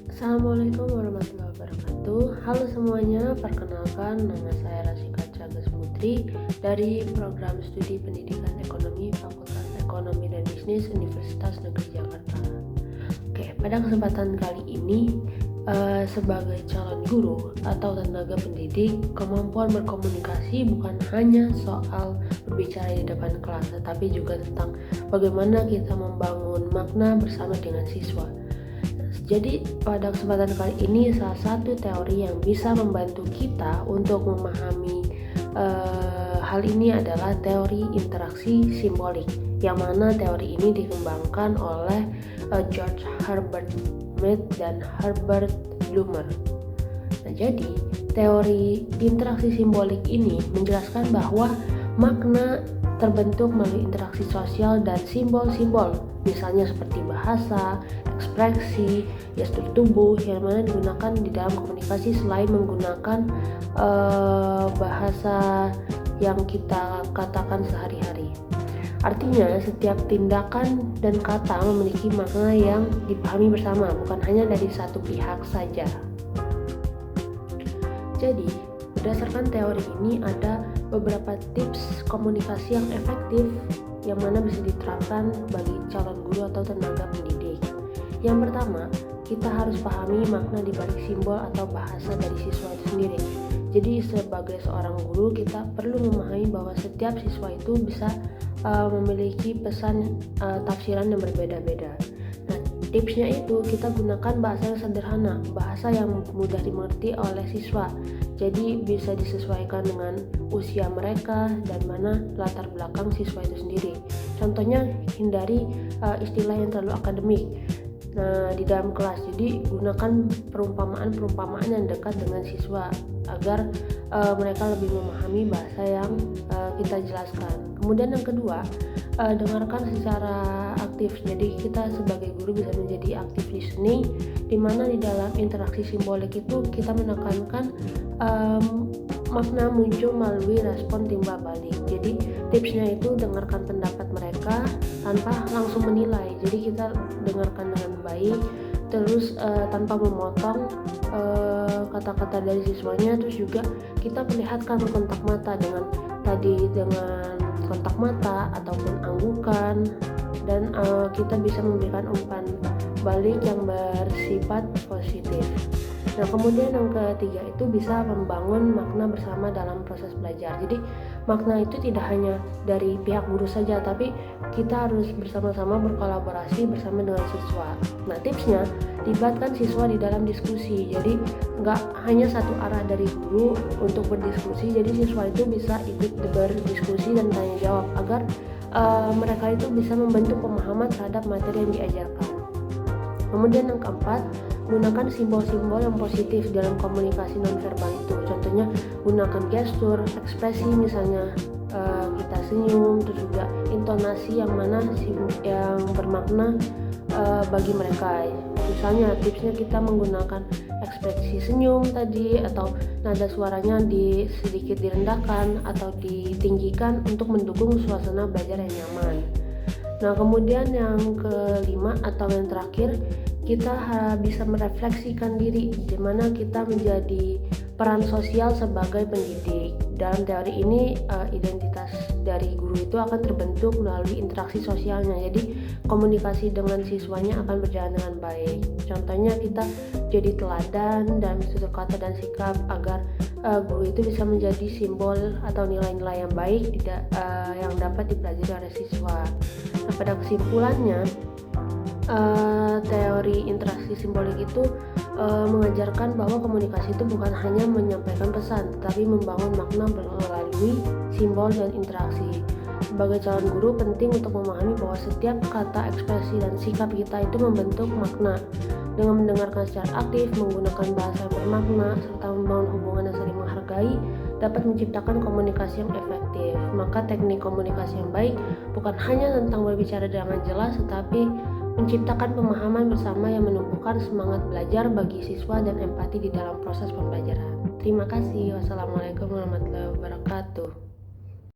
Assalamualaikum warahmatullahi wabarakatuh. Halo semuanya, perkenalkan nama saya Rasika Cagas Putri dari Program Studi Pendidikan Ekonomi Fakultas Ekonomi dan Bisnis Universitas Negeri Jakarta. Oke, pada kesempatan kali ini sebagai calon guru atau tenaga pendidik, kemampuan berkomunikasi bukan hanya soal berbicara di depan kelas, tetapi juga tentang bagaimana kita membangun makna bersama dengan siswa. Jadi pada kesempatan kali ini salah satu teori yang bisa membantu kita untuk memahami hal ini adalah teori interaksi simbolik, yang mana teori ini dikembangkan oleh George Herbert Mead dan Herbert Blumer. Nah, jadi teori interaksi simbolik ini menjelaskan bahwa makna terbentuk melalui interaksi sosial dan simbol-simbol, misalnya seperti bahasa, ekspresi, gestur tubuh yang mana digunakan di dalam komunikasi selain menggunakan bahasa yang kita katakan sehari-hari. Artinya, setiap tindakan dan kata memiliki makna yang dipahami bersama, bukan hanya dari satu pihak saja. Jadi, berdasarkan teori ini ada beberapa tips komunikasi yang efektif yang mana bisa diterapkan bagi calon guru atau tenaga pendidik. Yang pertama, kita harus pahami makna di balik simbol atau bahasa dari siswa itu sendiri. Jadi sebagai seorang guru, kita perlu memahami bahwa setiap siswa itu bisa memiliki pesan tafsiran yang berbeda-beda. Nah, tipsnya itu kita gunakan bahasa yang sederhana, bahasa yang mudah dimengerti oleh siswa. Jadi bisa disesuaikan dengan usia mereka dan mana latar belakang siswa itu sendiri. Contohnya, hindari istilah yang terlalu akademik. Nah, di dalam kelas, jadi gunakan perumpamaan-perumpamaan yang dekat dengan siswa agar mereka lebih memahami bahasa yang kita jelaskan. Kemudian yang kedua, dengarkan secara aktif. Jadi kita sebagai guru bisa menjadi active listening, di mana di dalam interaksi simbolik itu kita menekankan makna muncul melalui respon timbal balik. Jadi tipsnya itu dengarkan pendapat mereka tanpa langsung menilai. Jadi kita dengarkan dengan baik, terus tanpa memotong kata-kata dari siswanya. Terus juga kita perlihatkan kontak mata dengan kontak mata ataupun anggukan, dan kita bisa memberikan umpan balik yang bersifat positif. Nah, kemudian yang ketiga itu bisa membangun makna bersama dalam proses belajar. Jadi makna itu tidak hanya dari pihak guru saja, tapi kita harus bersama-sama berkolaborasi bersama dengan siswa. Nah, tipsnya, libatkan siswa di dalam diskusi. Jadi nggak hanya satu arah dari guru untuk berdiskusi, jadi siswa itu bisa ikut berdiskusi dan tanya jawab agar mereka itu bisa membentuk pemahaman terhadap materi yang diajarkan. Kemudian yang keempat, gunakan simbol-simbol yang positif dalam komunikasi nonverbal itu. Contohnya gunakan gestur, ekspresi, misalnya kita senyum, terus juga intonasi yang mana yang bermakna bagi mereka. Misalnya tipsnya kita menggunakan ekspresi senyum tadi, atau nada suaranya sedikit direndahkan atau ditinggikan untuk mendukung suasana belajar yang nyaman. Nah, kemudian yang kelima atau yang terakhir, kita bisa merefleksikan diri di mana kita menjadi peran sosial sebagai pendidik. Dalam teori ini, identitas dari guru itu akan terbentuk melalui interaksi sosialnya. Jadi komunikasi dengan siswanya akan berjalan dengan baik. Contohnya, kita jadi teladan dan tutur kata dan sikap agar guru itu bisa menjadi simbol atau nilai-nilai yang baik yang dapat dipelajari oleh siswa. Nah, pada kesimpulannya, teori interaksi simbolik itu mengajarkan bahwa komunikasi itu bukan hanya menyampaikan pesan, tetapi membangun makna melalui simbol dan interaksi. Sebagai calon guru, penting untuk memahami bahwa setiap kata, ekspresi, dan sikap kita itu membentuk makna. Dengan mendengarkan secara aktif, menggunakan bahasa yang bermakna, serta membangun hubungan yang saling menghargai, dapat menciptakan komunikasi yang efektif. Maka teknik komunikasi yang baik bukan hanya tentang berbicara dengan jelas, tetapi menciptakan pemahaman bersama yang menumbuhkan semangat belajar bagi siswa dan empati di dalam proses pembelajaran. Terima kasih. Wassalamualaikum warahmatullahi wabarakatuh.